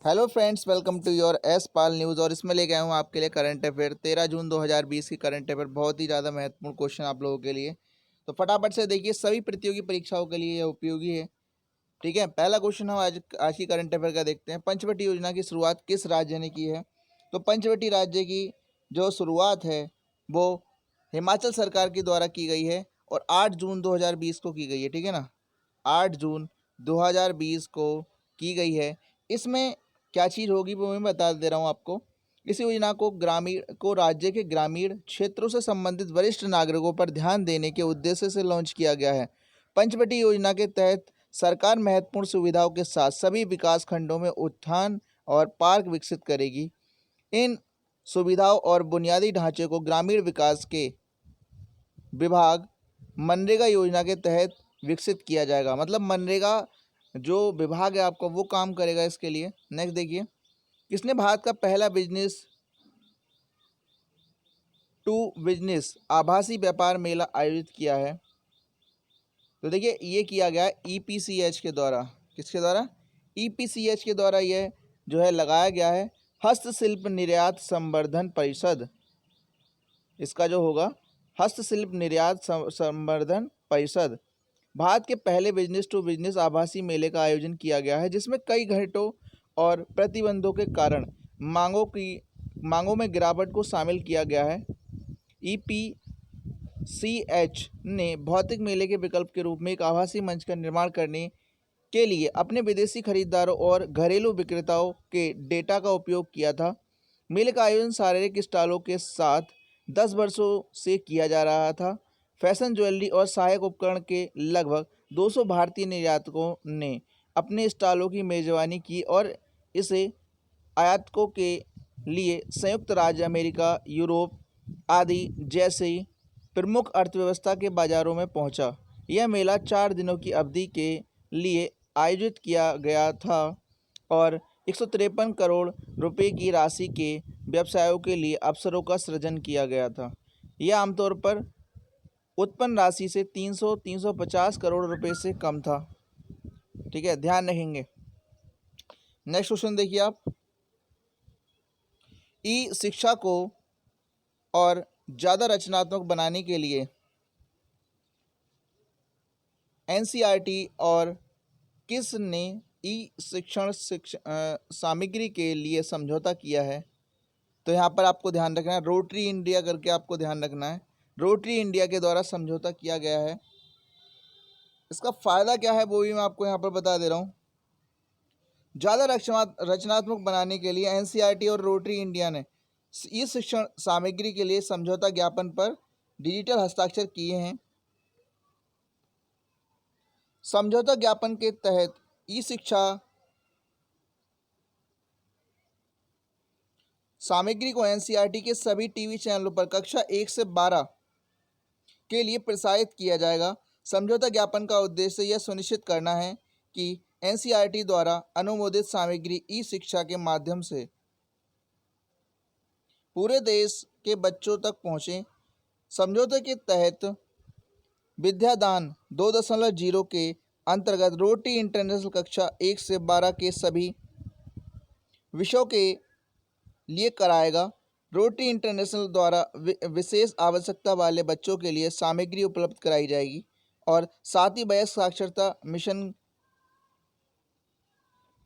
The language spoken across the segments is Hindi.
Hello friends, welcome to your S Pal news. और इसमें लेके आया हूँ आपके लिए करंट अफेयर 13 जून 2020 की करंट अफेयर। बहुत ही ज़्यादा महत्वपूर्ण क्वेश्चन आप लोगों के लिए, तो फटाफट से देखिए। सभी प्रतियोगी परीक्षाओं के लिए यह उपयोगी है। ठीक है, पहला क्वेश्चन हम आज की करंट अफेयर का देखते हैं। पंचवटी योजना की शुरुआत किस राज्य ने की है? तो पंचवटी राज्य की जो शुरुआत है वो हिमाचल सरकार के द्वारा की गई है और 8 जून 2020 को की गई है। ठीक है ना, 8 जून 2020 को की गई है। इसमें क्या चीज़ होगी वो मैं बता दे रहा हूँ आपको। इस योजना को राज्य के ग्रामीण क्षेत्रों से संबंधित वरिष्ठ नागरिकों पर ध्यान देने के उद्देश्य से लॉन्च किया गया है। पंचवटी योजना के तहत सरकार महत्वपूर्ण सुविधाओं के साथ सभी विकास खंडों में उद्यान और पार्क विकसित करेगी। इन सुविधाओं और बुनियादी ढांचे को ग्रामीण विकास के विभाग मनरेगा योजना के तहत विकसित किया जाएगा। मतलब मनरेगा जो विभाग है आपका वो काम करेगा इसके लिए। नेक्स्ट देखिए, किसने भारत का पहला बिजनेस टू बिजनेस आभासी व्यापार मेला आयोजित किया है? तो देखिए, ये किया गया ईपीसीएच के द्वारा। किसके द्वारा? ईपीसीएच के द्वारा यह जो है लगाया गया है। हस्तशिल्प निर्यात संवर्धन परिषद, इसका जो होगा हस्तशिल्प निर्यात संवर्धन परिषद। भारत के पहले बिजनेस टू बिजनेस आभासी मेले का आयोजन किया गया है, जिसमें कई घाटों और प्रतिबंधों के कारण मांगों में गिरावट को शामिल किया गया है। ईपीसीएच ने भौतिक मेले के विकल्प के रूप में एक आभासी मंच का निर्माण करने के लिए अपने विदेशी खरीदारों और घरेलू विक्रेताओं के डेटा का उपयोग किया था। मेले का आयोजन शारीरिक स्टॉलों के साथ 10 वर्षों से किया जा रहा था। फैशन, ज्वेलरी और सहायक उपकरण के लगभग 200 भारतीय निर्यातकों ने अपने स्टॉलों की मेजबानी की और इसे आयातकों के लिए संयुक्त राज्य अमेरिका, यूरोप आदि जैसे प्रमुख अर्थव्यवस्था के बाजारों में पहुंचा। यह मेला 4 दिनों की अवधि के लिए आयोजित किया गया था और 153 करोड़ रुपए की राशि के व्यवसायों के लिए अवसरों का सृजन किया गया था। यह आमतौर पर उत्पन्न राशि से 350 करोड़ रुपए से कम था। ठीक है, ध्यान रखेंगे। नेक्स्ट क्वेश्चन देखिए आप। ई शिक्षा को और ज़्यादा रचनात्मक बनाने के लिए एनसीईआरटी और किस ने ई शिक्षण सामग्री के लिए समझौता किया है? तो यहाँ पर आपको ध्यान रखना है, रोटरी इंडिया करके आपको ध्यान रखना है। रोटरी इंडिया के द्वारा समझौता किया गया है। इसका फ़ायदा क्या है वो भी मैं आपको यहाँ पर बता दे रहा हूँ। ज़्यादा रचनात्मक बनाने के लिए एनसीईआरटी और रोटरी इंडिया ने ई शिक्षण सामग्री के लिए समझौता ज्ञापन पर डिजिटल हस्ताक्षर किए हैं। समझौता ज्ञापन के तहत ई शिक्षा सामग्री को एनसीईआरटी के सभी टीवी चैनलों पर कक्षा 1 से 12 के लिए प्रसारित किया जाएगा। समझौता ज्ञापन का उद्देश्य यह सुनिश्चित करना है कि एनसीईआरटी द्वारा अनुमोदित सामग्री ई शिक्षा के माध्यम से पूरे देश के बच्चों तक पहुँचे। समझौते के तहत विद्यादान 2.0 के अंतर्गत रोटरी इंटरनेशनल कक्षा 1 से 12 के सभी विषयों के लिए कराएगा। रोटरी इंटरनेशनल द्वारा विशेष आवश्यकता वाले बच्चों के लिए सामग्री उपलब्ध कराई जाएगी और साथ ही वयस्क साक्षरता मिशन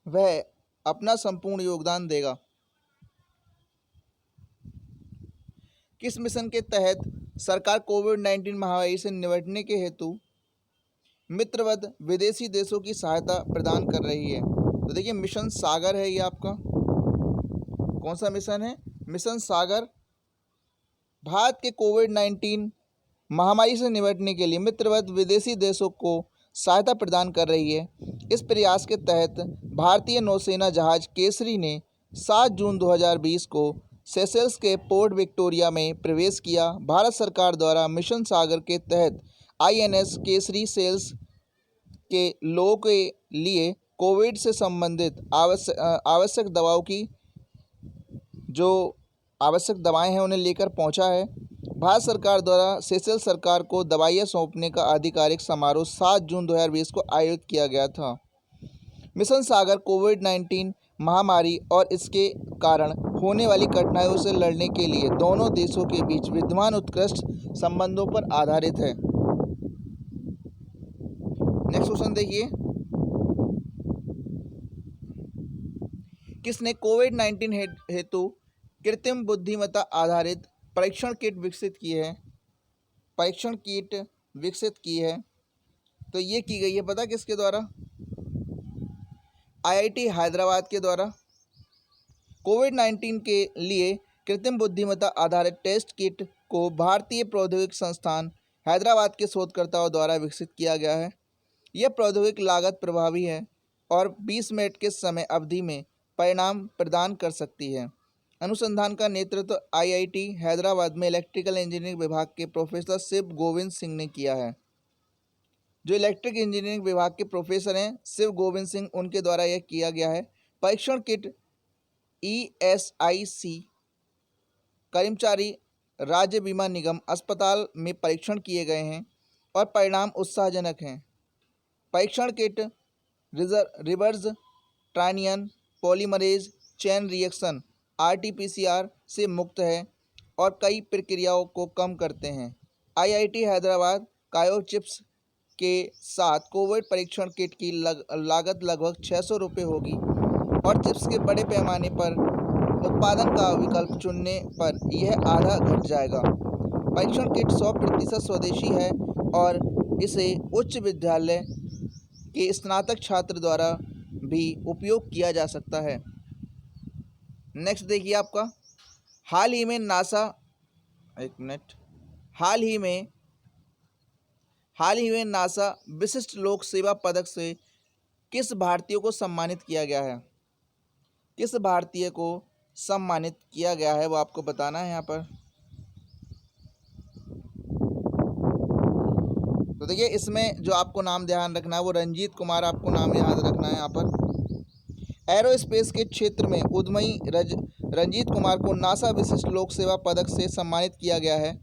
वह अपना संपूर्ण योगदान देगा। किस मिशन के तहत सरकार कोविड-19 महामारी से निपटने के हेतु मित्रवत विदेशी देशों की सहायता प्रदान कर रही है? तो देखिए, मिशन सागर है ये आपका। कौन सा मिशन है? मिशन सागर। भारत के कोविड-19 महामारी से निपटने के लिए मित्रवत विदेशी देशों को सहायता प्रदान कर रही है। इस प्रयास के तहत भारतीय नौसेना जहाज केसरी ने 7 जून 2020 को सेशेल्स के पोर्ट विक्टोरिया में प्रवेश किया। भारत सरकार द्वारा मिशन सागर के तहत आईएनएस केसरी सेल्स के लोगों के लिए कोविड से संबंधित आवश्यक दवाओं की जो आवश्यक दवाएं हैं उन्हें लेकर पहुंचा है। भारत सरकार द्वारा सेशेल्स सरकार को दवाइयाँ सौंपने का आधिकारिक समारोह 7 जून 2020 को आयोजित किया गया था। मिशन सागर कोविड-19 महामारी और इसके कारण होने वाली कठिनाइयों से लड़ने के लिए दोनों देशों के बीच विद्यमान उत्कृष्ट संबंधों पर आधारित है। नेक्स्ट क्वेश्चन देखिए, किसने कोविड-19 हेतु कृत्रिम बुद्धिमत्ता आधारित परीक्षण किट विकसित की है? परीक्षण किट विकसित की है तो ये की गई है पता किसके द्वारा? आईआईटी हैदराबाद के द्वारा। कोविड-19 के लिए कृत्रिम बुद्धिमत्ता आधारित टेस्ट किट को भारतीय प्रौद्योगिकी संस्थान हैदराबाद के शोधकर्ताओं द्वारा विकसित किया गया है। यह प्रौद्योगिकी लागत प्रभावी है और 20 मिनट के समय अवधि में परिणाम प्रदान कर सकती है। अनुसंधान का नेतृत्व आईआईटी हैदराबाद में इलेक्ट्रिकल इंजीनियरिंग विभाग के प्रोफेसर शिव गोविंद सिंह ने किया है। जो इलेक्ट्रिक इंजीनियरिंग विभाग के प्रोफेसर हैं शिव गोविंद सिंह, उनके द्वारा यह किया गया है। परीक्षण किट ईएसआईसी कर्मचारी राज्य बीमा निगम अस्पताल में परीक्षण किए गए हैं और परिणाम उत्साहजनक हैं। परीक्षण किट रिवर्स ट्रानियन पॉलीमरेज चेन रिएक्शन आरटीपीसीआर से मुक्त है और कई प्रक्रियाओं को कम करते हैं। आईआईटी हैदराबाद कायोचिप्स के साथ कोविड परीक्षण किट की लागत लगभग 600 रुपये होगी और चिप्स के बड़े पैमाने पर उत्पादन का विकल्प चुनने पर यह आधा घट जाएगा। परीक्षण किट 100% स्वदेशी है और इसे उच्च विद्यालय के स्नातक छात्र द्वारा भी उपयोग किया जा सकता है। नेक्स्ट देखिए आपका, हाल ही में नासा विशिष्ट लोक सेवा पदक से किस भारतीय को सम्मानित किया गया है? किस भारतीय को सम्मानित किया गया है वो आपको बताना है यहाँ पर। तो देखिए इसमें जो आपको नाम ध्यान रखना है वो रंजीत कुमार, आपको नाम याद रखना है यहाँ पर। एरोस्पेस के क्षेत्र में उद्यमी रंजीत कुमार को नासा विशिष्ट लोक सेवा पदक से सम्मानित किया गया है।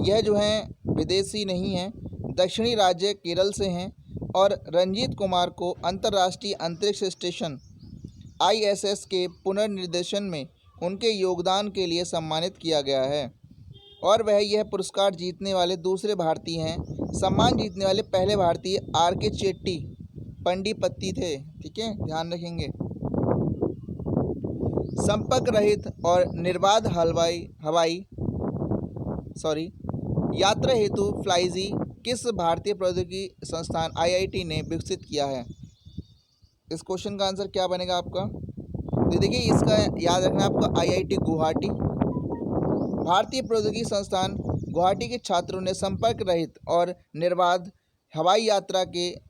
यह जो हैं विदेशी नहीं हैं, दक्षिणी राज्य केरल से हैं और रंजीत कुमार को अंतर्राष्ट्रीय अंतरिक्ष स्टेशन आईएसएस के पुनर्निर्देशन में उनके योगदान के लिए सम्मानित किया गया है और वह यह पुरस्कार जीतने वाले दूसरे भारतीय हैं। सम्मान जीतने वाले पहले भारतीय आरके चेट्टी पंडीपत्ती थे। ठीक है, ध्यान रखेंगे। संपर्क रहित और निर्बाध यात्रा हेतु फ्लाईजी किस भारतीय प्रौद्योगिकी संस्थान आईआईटी ने विकसित किया है? इस क्वेश्चन का आंसर क्या बनेगा आपका? तो देखिए इसका याद रखना आपका आईआईटी गुवाहाटी। भारतीय प्रौद्योगिकी संस्थान गुवाहाटी के छात्रों ने संपर्क रहित और निर्बाध हवाई यात्रा के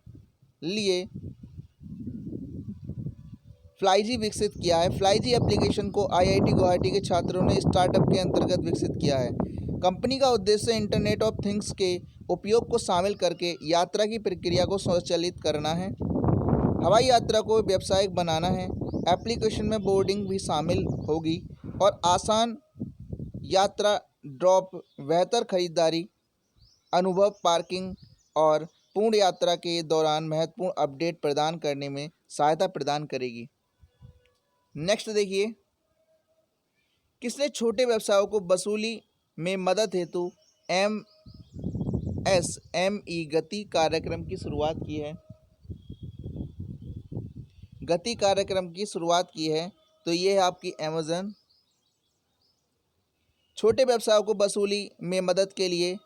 लिए फ्लाईजी विकसित किया है। फ्लाईजी एप्लीकेशन को आईआईटी गुवाहाटी के छात्रों ने स्टार्टअप के अंतर्गत विकसित किया है। कंपनी का उद्देश्य इंटरनेट ऑफ थिंग्स के उपयोग को शामिल करके यात्रा की प्रक्रिया को स्वचालित करना है, हवाई यात्रा को व्यावसायिक बनाना है। एप्लीकेशन में बोर्डिंग भी शामिल होगी और आसान यात्रा ड्रॉप, बेहतर खरीदारी अनुभव, पार्किंग और पूर्ण यात्रा के दौरान महत्वपूर्ण अपडेट प्रदान करने में सहायता प्रदान करेगी। नेक्स्ट देखिए, किसने छोटे व्यवसायों को वसूली में मदद हेतु एमएसएमई गति कार्यक्रम की शुरुआत की है? गति कार्यक्रम की शुरुआत की है तो ये है आपकी अमेज़न। छोटे व्यवसायों को वसूली में मदद के लिए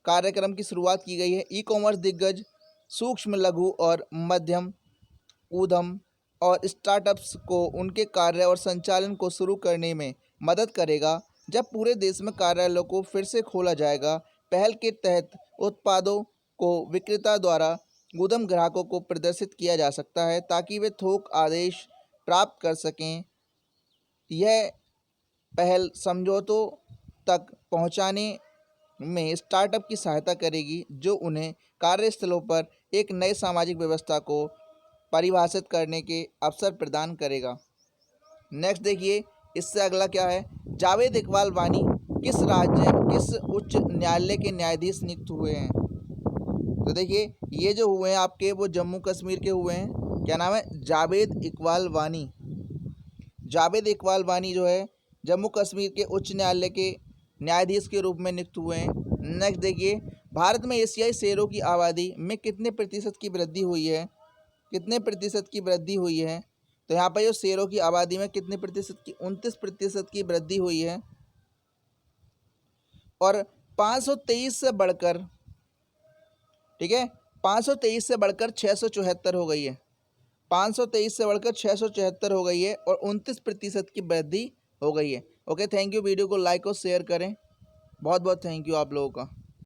कार्यक्रम की शुरुआत की गई है। ई कॉमर्स दिग्गज सूक्ष्म, लघु और मध्यम उद्यम और स्टार्टअप्स को उनके कार्य और संचालन को शुरू करने में मदद करेगा। जब पूरे देश में कार्यालयों को फिर से खोला जाएगा, पहल के तहत उत्पादों को विक्रेता द्वारा उद्यम ग्राहकों को प्रदर्शित किया जा सकता है ताकि वे थोक आदेश प्राप्त कर सकें। यह पहल समझौतों तक पहुंचाने में स्टार्टअप की सहायता करेगी जो उन्हें कार्यस्थलों पर एक नए सामाजिक व्यवस्था को परिभाषित करने के अवसर प्रदान करेगा। नेक्स्ट देखिए, इससे अगला क्या है? जावेद इकबाल वानी किस उच्च न्यायालय के न्यायाधीश नियुक्त हुए हैं? तो देखिए ये जो हुए हैं आपके वो जम्मू कश्मीर के हुए हैं, क्या नाम है, जावेद इकबाल वानी। जावेद इकबाल वानी जो है जम्मू कश्मीर के उच्च न्यायालय के न्यायाधीश के रूप में नियुक्त हुए हैं। नेक्स्ट देखिए, भारत में एशियाई शेरों की आबादी में कितने प्रतिशत की वृद्धि हुई है, कितने प्रतिशत की वृद्धि हुई है। तो यहाँ पर जो शेरों की आबादी में कितने प्रतिशत की, 29% की वृद्धि हुई है। और 523 से बढ़कर, ठीक है, 523 से बढ़कर 674 हो गई है। 523 से बढ़कर 674 हो गई है और 29% की वृद्धि हो गई है। Okay, thank you. वीडियो को लाइक और शेयर करें। बहुत बहुत थैंक यू आप लोगों का।